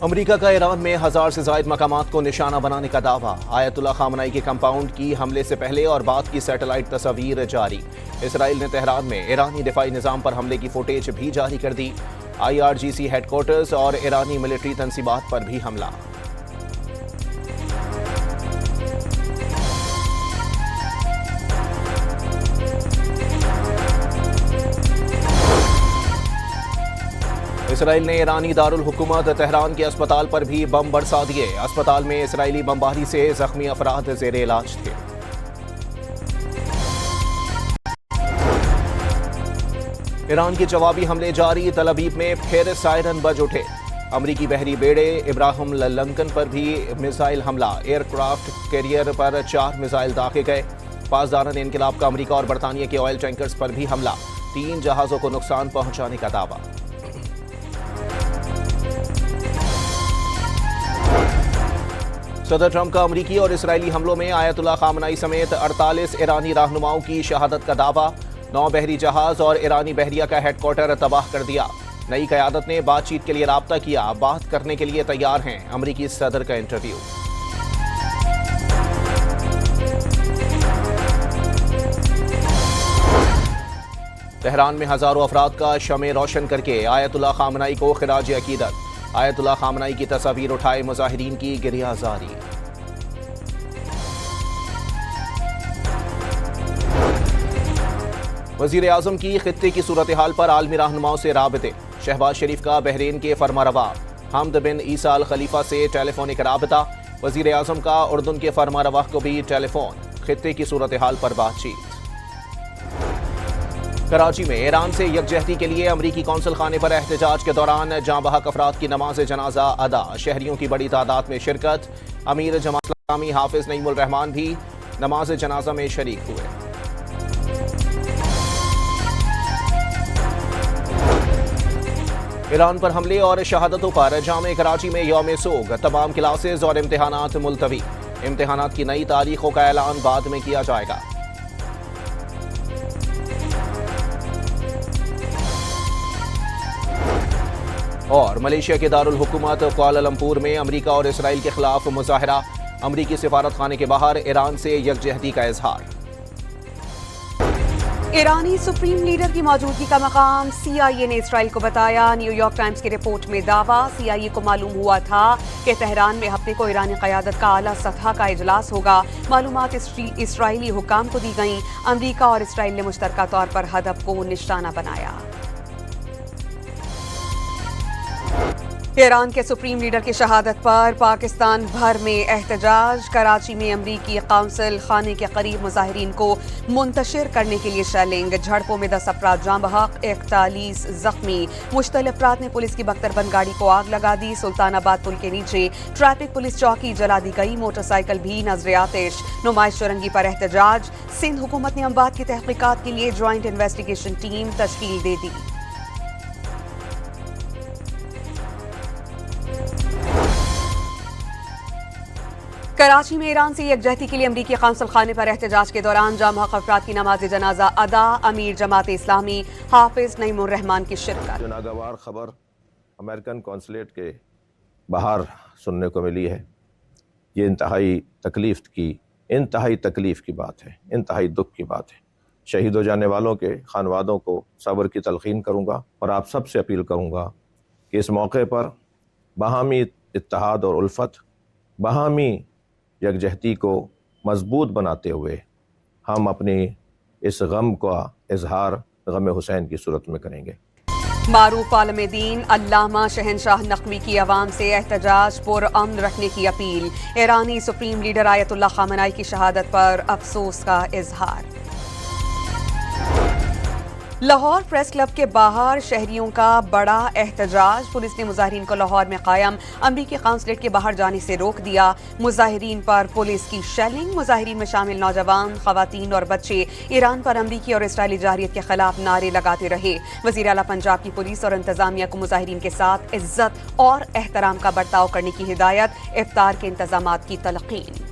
امریکہ کا ایران میں 1000 سے زائد مقامات کو نشانہ بنانے کا دعویٰ۔ آیت اللہ خامنئی کے کمپاؤنڈ کی حملے سے پہلے اور بعد کی سیٹلائٹ تصاویر جاری۔ اسرائیل نے تہران میں ایرانی دفاعی نظام پر حملے کی فوٹیج بھی جاری کر دی۔ IRGC ہیڈ کوارٹرز اور ایرانی ملٹری تنصیبات پر بھی حملہ۔ اسرائیل نے ایرانی دارالحکومت تہران کے اسپتال پر بھی بم برسا دیے۔ اسپتال میں اسرائیلی بمباری سے زخمی افراد زیر علاج تھے۔ ایران کے جوابی حملے جاری، تل ابیب میں پھر سائرن بج اٹھے۔ امریکی بحری بیڑے ابراہم لنکن پر بھی میزائل حملہ، ایئر کرافٹ کیریئر پر 4 میزائل داغے گئے۔ پاسداران انقلاب کا امریکہ اور برطانیہ کے آئل ٹینکرز پر بھی حملہ، 3 جہازوں کو نقصان پہنچانے کا دعویٰ۔ صدر ٹرمپ کا امریکی اور اسرائیلی حملوں میں آیت اللہ خامنئی سمیت 48 ایرانی رہنماؤں کی شہادت کا دعویٰ۔ 9 بحری جہاز اور ایرانی بحریہ کا ہیڈ کوارٹر تباہ کر دیا۔ نئی قیادت نے بات چیت کے لیے رابطہ کیا، بات کرنے کے لیے تیار ہیں۔ امریکی صدر کا انٹرویو۔ تہران میں ہزاروں افراد کا شمع روشن کر کے آیت اللہ خامنئی کو خراج عقیدت۔ آیت اللہ خامنئی کی تصاویر اٹھائے مظاہرین کی گریہ زاری۔ وزیر اعظم کی خطے کی صورتحال پر عالمی رہنماؤں سے رابطے۔ شہباز شریف کا بحرین کے فرمانروا حمد بن عیسیٰ الخلیفہ سے ٹیلی فونک رابطہ۔ وزیر اعظم کا اردن کے فرمانروا کو بھی ٹیلی فون، خطے کی صورتحال پر بات چیت۔ کراچی میں ایران سے یکجہتی کے لیے امریکی قونصل خانے پر احتجاج کے دوران جاں بحق افراد کی نماز جنازہ ادا، شہریوں کی بڑی تعداد میں شرکت۔ امیر جماعت اسلامی حافظ نعیم الرحمان بھی نماز جنازہ میں شریک ہوئے۔ ایران پر حملے اور شہادتوں پر جامعہ کراچی میں یوم سوگ، تمام کلاسز اور امتحانات ملتوی۔ امتحانات کی نئی تاریخوں کا اعلان بعد میں کیا جائے گا۔ اور ملیشیا کے دارالحکومت کوالالمپور میں امریکہ اور اسرائیل کے خلاف مظاہرہ، امریکی سفارت خانے کے باہر ایران سے یکجہتی کا اظہار۔ ایرانی سپریم لیڈر کی موجودگی کا مقام CIA نے اسرائیل کو بتایا۔ نیو یارک ٹائمز کی رپورٹ میں دعویٰ، CIA کو معلوم ہوا تھا کہ تہران میں ہفتے کو ایرانی قیادت کا اعلیٰ سطح کا اجلاس ہوگا۔ معلومات اسرائیلی حکام کو دی گئیں۔ امریکہ اور اسرائیل نے مشترکہ طور پر ہدف کو نشانہ بنایا۔ ایران کے سپریم لیڈر کی شہادت پر پاکستان بھر میں احتجاج۔ کراچی میں امریکی قونصل خانے کے قریب مظاہرین کو منتشر کرنے کے لیے شیلنگ، جھڑپوں میں 10 افراد جاں بحق، 41 زخمی۔ مشتعل افراد نے پولیس کی بختر بند گاڑی کو آگ لگا دی۔ سلطان آباد پل کے نیچے ٹریفک پولیس چوکی جلا دی گئی، موٹر سائیکل بھی نظر آتش۔ نمائش چرنگی پر احتجاج۔ سندھ حکومت نے اموات کی تحقیقات کے لیے جوائنٹ انویسٹیگیشن ٹیم تشکیل دے دی۔ کراچی میں ایران سے یکجہتی کے لیے امریکی قونصل خانے پر احتجاج کے دوران جاں بحق افراد کی نماز جنازہ ادا، امیر جماعت اسلامی حافظ نعیم الرحمان کی شرکت۔ جو ناگوار خبر امریکن قونصلیٹ کے باہر سننے کو ملی ہے، یہ انتہائی تکلیف کی بات ہے، انتہائی دکھ کی بات ہے۔ شہید ہو جانے والوں کے خانوادوں کو صبر کی تلقین کروں گا اور آپ سب سے اپیل کروں گا کہ اس موقع پر باہمی اتحاد اور الفت، باہمی یکجہتی کو مضبوط بناتے ہوئے ہم اپنی اس غم کا اظہار غم حسین کی صورت میں کریں گے۔ معروف عالم دین علامہ شہنشاہ نقوی کی عوام سے احتجاج پر امن رکھنے کی اپیل۔ ایرانی سپریم لیڈر آیت اللہ خامنئی کی شہادت پر افسوس کا اظہار۔ لاہور پریس کلب کے باہر شہریوں کا بڑا احتجاج، پولیس نے مظاہرین کو لاہور میں قائم امریکی قونصلیٹ کے باہر جانے سے روک دیا۔ مظاہرین پر پولیس کی شیلنگ، مظاہرین میں شامل نوجوان، خواتین اور بچے ایران پر امریکی اور اسرائیلی جارحیت کے خلاف نعرے لگاتے رہے۔ وزیر اعلیٰ پنجاب کی پولیس اور انتظامیہ کو مظاہرین کے ساتھ عزت اور احترام کا برتاؤ کرنے کی ہدایت، افطار کے انتظامات کی تلقین۔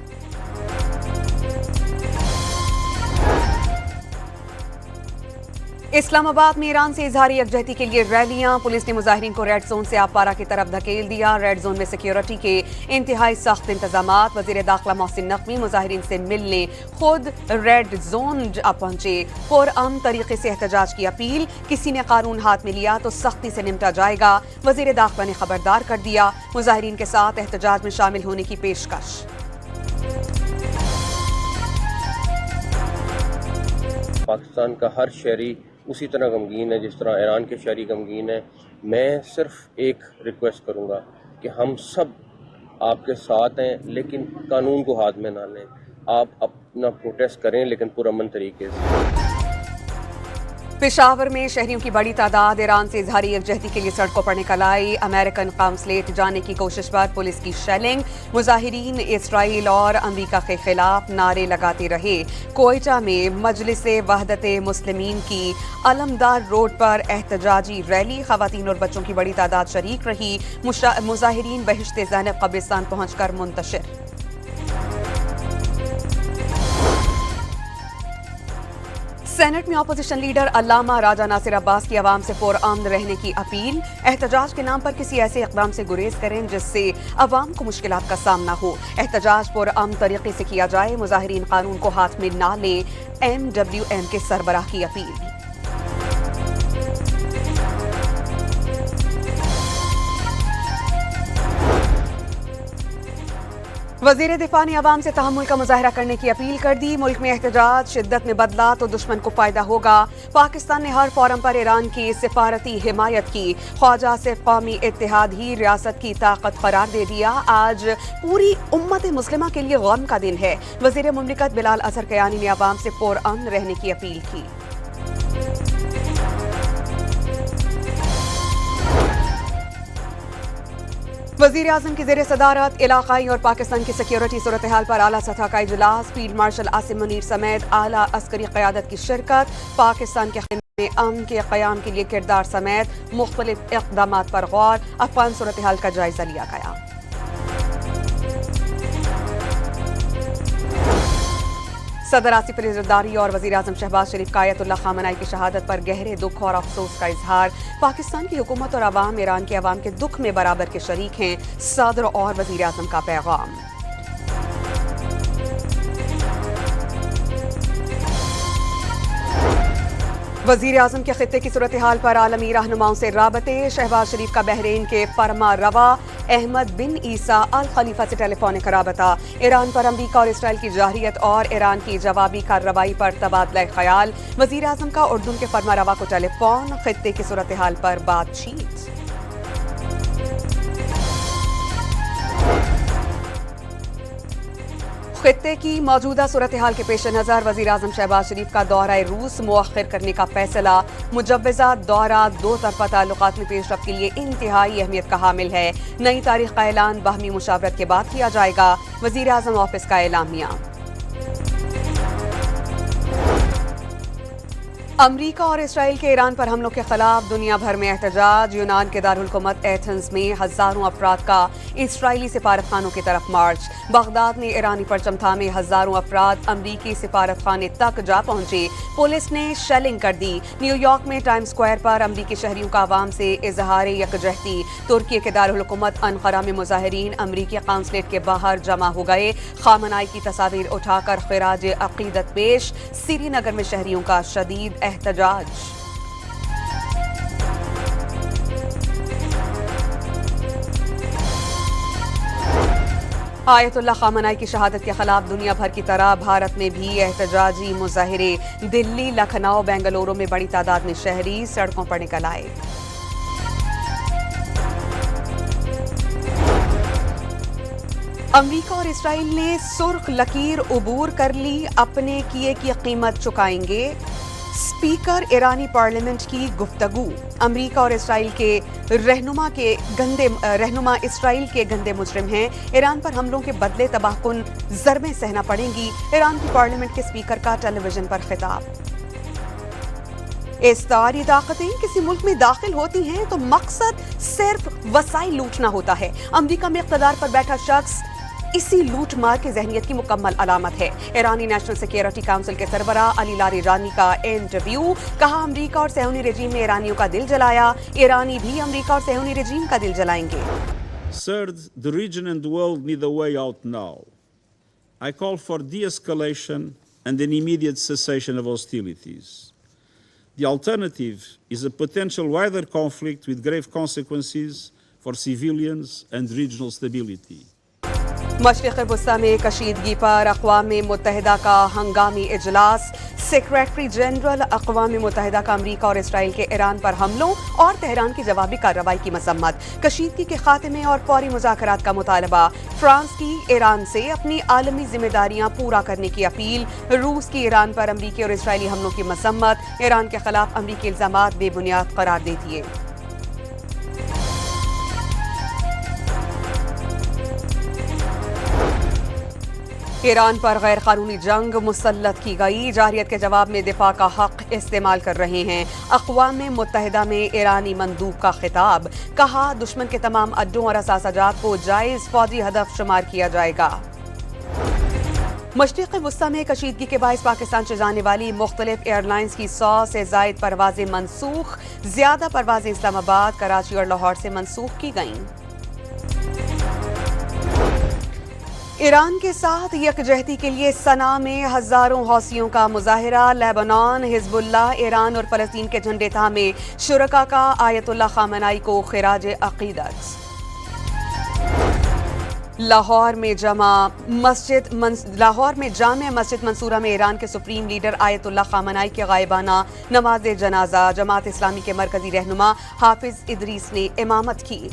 اسلام آباد میں ایران سے اظہار یکجہتی کے لیے ریلیاں، پولیس نے مظاہرین کو ریڈ زون سے آبپارہ کی طرف دھکیل دیا۔ ریڈ زون میں سیکیورٹی کے انتہائی سخت انتظامات۔ وزیر داخلہ محسن نقوی مظاہرین سے ملنے خود ریڈ زون پہنچے۔ پرامن طریقے سے احتجاج کی اپیل، کسی نے قانون ہاتھ میں لیا تو سختی سے نمٹا جائے گا، وزیر داخلہ نے خبردار کر دیا۔ مظاہرین کے ساتھ احتجاج میں شامل ہونے کی پیشکش۔ پاکستان کا ہر شہری اسی طرح غمگین ہے جس طرح ایران کے شہری غمگین ہیں۔ میں صرف ایک ریکویسٹ کروں گا کہ ہم سب آپ کے ساتھ ہیں، لیکن قانون کو ہاتھ میں نہ لیں۔ آپ اپنا پروٹیسٹ کریں لیکن پرامن طریقے سے۔ پشاور میں شہریوں کی بڑی تعداد ایران سے اظہاری یکجہتی کے لیے سڑکوں پر نکل آئی۔ امریکن قونصلیٹ جانے کی کوشش پر پولیس کی شیلنگ، مظاہرین اسرائیل اور امریکہ کے خلاف نعرے لگاتے رہے۔ کوئٹہ میں مجلس وحدت مسلمین کی علمدار روڈ پر احتجاجی ریلی، خواتین اور بچوں کی بڑی تعداد شریک رہی۔ مظاہرین بہشت زینب قبرستان پہنچ کر منتشر۔ سینٹ میں اپوزیشن لیڈر علامہ راجہ ناصر عباس کی عوام سے پرامن رہنے کی اپیل۔ احتجاج کے نام پر کسی ایسے اقدام سے گریز کریں جس سے عوام کو مشکلات کا سامنا ہو۔ احتجاج پرامن طریقے سے کیا جائے، مظاہرین قانون کو ہاتھ میں نہ لیں، MWM کے سربراہ کی اپیل۔ وزیر دفاع نے عوام سے تحمل کا مظاہرہ کرنے کی اپیل کر دی۔ ملک میں احتجاج شدت میں بدلا تو دشمن کو فائدہ ہوگا۔ پاکستان نے ہر فورم پر ایران کی سفارتی حمایت کی۔ خواجہ آصف قومی اتحاد ہی ریاست کی طاقت قرار دے دیا۔ آج پوری امت مسلمہ کے لیے غم کا دن ہے۔ وزیر مملکت بلال اظہر کیانی نے عوام سے پرامن رہنے کی اپیل کی۔ وزیر اعظم کی زیر صدارت علاقائی اور پاکستان کی سیکیورٹی صورتحال پر اعلیٰ سطح کا اجلاس، فیلڈ مارشل عاصم منیر سمیت اعلیٰ عسکری قیادت کی شرکت، پاکستان کے خطے میں امن کے قیام کے لیے کردار سمیت مختلف اقدامات پر غور، افغان صورتحال کا جائزہ لیا گیا۔ صدر آصف علی زرداری اور وزیر اعظم شہباز شریف کا آیت اللہ خامنہئی کی شہادت پر گہرے دکھ اور افسوس کا اظہار۔ پاکستان کی حکومت اور عوام ایران کے عوام کے دکھ میں برابر کے شریک ہیں، صدر اور وزیر اعظم کا پیغام۔ وزیر اعظم کے خطے کی صورتحال پر عالمی رہنماؤں سے رابطے، شہباز شریف کا بحرین کے فرما روا احمد بن عیسیٰ الخلیفہ سے ٹیلی فونک رابطہ، ایران پر امریکہ اور اسرائیل کی جارحیت اور ایران کی جوابی کارروائی پر تبادلہ خیال، وزیر اعظم کا اردن کے فرما روا کو ٹیلی فون، خطے کی صورتحال پر بات چیت۔ خطے کی موجودہ صورتحال کے پیش نظر وزیر اعظم شہباز شریف کا دورہ روس مؤخر کرنے کا فیصلہ، مجوزہ دورہ دو طرفہ تعلقات میں پیش رفت کے لیے انتہائی اہمیت کا حامل ہے۔ نئی تاریخ کا اعلان باہمی مشاورت کے بعد کیا جائے گا، وزیر اعظم آفس کا اعلامیہ۔ امریکہ اور اسرائیل کے ایران پر حملوں کے خلاف دنیا بھر میں احتجاج، یونان کے دارالحکومت ایتھنز میں ہزاروں افراد کا اسرائیلی سفارت خانوں کی طرف مارچ، بغداد میں ایرانی پرچم تھامے ہزاروں افراد امریکی سفارت خانے تک جا پہنچے، پولیس نے شیلنگ کر دی۔ نیو یارک میں ٹائم سکوائر پر امریکی شہریوں کا عوام سے اظہار یکجہتی، ترکی کے دارالحکومت انقرہ میں مظاہرین امریکی قونصلیٹ کے باہر جمع ہو گئے، خامنہئی کی تصاویر اٹھا کر خراج عقیدت پیش، سری نگر میں شہریوں کا شدید احتجاج۔ آیت اللہ خامنہئی کی شہادت کے خلاف دنیا بھر کی طرح بھارت میں بھی احتجاجی مظاہرے، دلی، لکھنؤ، بنگلورو میں بڑی تعداد میں شہری سڑکوں پر نکل آئے۔ امریکہ اور اسرائیل نے سرخ لکیر عبور کر لی، اپنے کیے کی قیمت چکائیں گے، اسپیکر ایرانی پارلیمنٹ کی گفتگو، امریکہ اور اسرائیل کے رہنما اسرائیل کے گندے مجرم ہیں، ایران پر حملوں کے بدلے تباہ کن ضربیں سہنا پڑیں گی، ایران کی پارلیمنٹ کے اسپیکر کا ٹیلی ویژن پر خطاب۔ استعاری طاقتیں کسی ملک میں داخل ہوتی ہیں تو مقصد صرف وسائل لوٹنا ہوتا ہے، امریکہ میں اقتدار پر بیٹھا شخص اسی لوٹ مار کی ذہنیت کی مکمل علامت ہے۔ ایرانی نیشنل سیکیورٹی کونسل کے سربراہ علی لاریجانی کا انٹرویو، کہا امریکہ اور صہیونی رجیم نے ایرانیوں کا دل جلایا، ایرانی بھی امریکہ اور صہیونی رجیم کا دل جلائیں گے۔ Third, the region and the world need a way out now. I call for de-escalation and an immediate cessation of hostilities. The alternative is a potential wider conflict with grave consequences for civilians and regional stability. مشرق وسطی میں کشیدگی پر اقوام متحدہ کا ہنگامی اجلاس، secretary general اقوام متحدہ کا امریکہ اور اسرائیل کے ایران پر حملوں اور تہران کی جوابی کارروائی کی مذمت، کشیدگی کے خاتمے اور فوری مذاکرات کا مطالبہ، فرانس کی ایران سے اپنی عالمی ذمہ داریاں پورا کرنے کی اپیل، روس کی ایران پر امریکی اور اسرائیلی حملوں کی مذمت، ایران کے خلاف امریکی الزامات بے بنیاد قرار دیتی ہے۔ ایران پر غیر قانونی جنگ مسلط کی گئی، جارحیت کے جواب میں دفاع کا حق استعمال کر رہے ہیں۔ اقوام متحدہ میں ایرانی مندوب کا خطاب، کہا دشمن کے تمام اڈوں اور اثاثہ جات کو جائز فوجی ہدف شمار کیا جائے گا۔ مشرق وسطی میں کشیدگی کے باعث پاکستان سے جانے والی مختلف ایئر لائنز کی 100 سے زائد پروازیں منسوخ، زیادہ پروازیں اسلام آباد، کراچی اور لاہور سے منسوخ کی گئیں۔ ایران کے ساتھ یکجہتی کے لیے صنعاء میں ہزاروں حوثیوں کا مظاہرہ، لیبنان، حزب اللہ، ایران اور فلسطین کے جھنڈے تھامے شرکاء کا آیت اللہ خامنائی کو خراج عقیدت۔ لاہور میں جامع مسجد منصورہ میں ایران کے سپریم لیڈر آیت اللہ خامنائی کے غائبانہ نماز جنازہ، جماعت اسلامی کے مرکزی رہنما حافظ ادریس نے امامت کی۔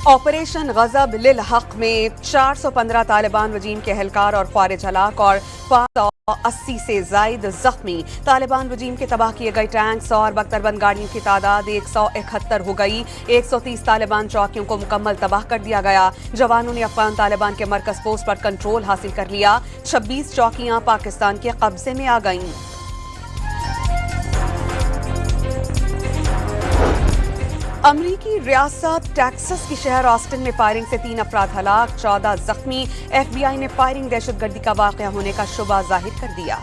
آپریشن غضب للحق میں 415 طالبان رجیم کے اہلکار اور خوارج ہلاک اور 580 سے زائد زخمی، طالبان رجیم کے تباہ کیے گئے ٹینکس اور بختربند گاڑیوں کی تعداد 171 ہو گئی، 130 طالبان چوکیوں کو مکمل تباہ کر دیا گیا، جوانوں نے افغان طالبان کے مرکز پوسٹ پر کنٹرول حاصل کر لیا، 26 چوکیاں پاکستان کے قبضے میں آ گئیں۔ امریکی ریاست ٹیکساس کی شہر آسٹن میں فائرنگ سے 3 افراد ہلاک، 14 زخمی، ایف بی آئی نے فائرنگ دہشت گردی کا واقعہ ہونے کا شبہ ظاہر کر دیا۔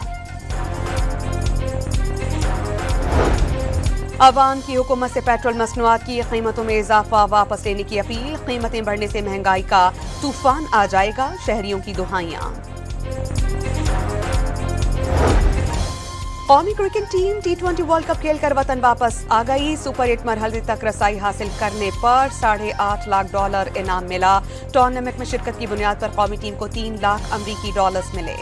عوام کی حکومت سے پیٹرول مصنوعات کی قیمتوں میں اضافہ واپس لینے کی اپیل، قیمتیں بڑھنے سے مہنگائی کا طوفان آ جائے گا، شہریوں کی دہائیاں۔ قومی cricket team T20 world cup کھیل کر وطن واپس آ گئی، سپر 8 مرحلے تک رسائی حاصل کرنے پر $8.5 لاکھ انعام ملا، ٹورنامنٹ میں شرکت کی بنیاد پر قومی ٹیم کو $3 لاکھ امریکی ملے۔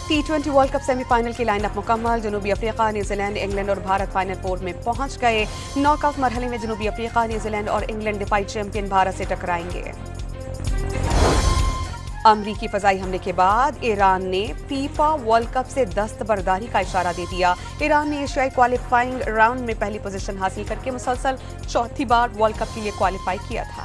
T20 world cup semi final کی لائن اپ مکمل، جنوبی افریقہ، نیوزی لینڈ، انگلینڈ اور بھارت فائنل 4 میں پہنچ گئے، ناک آؤٹ مرحلے میں جنوبی افریقہ، نیوزی لینڈ اور انگلینڈ دفاعی چیمپئن بھارت سے ٹکرائیں گے۔ امریکی فضائی حملے کے بعد ایران نے فیفا ورلڈ کپ سے دستبرداری کا اشارہ دے دیا، ایران نے ایشیائی کوالیفائنگ راؤنڈ میں پہلی پوزیشن حاصل کر کے مسلسل 4تھی بار ورلڈ کپ کے لیے کوالیفائی کیا تھا۔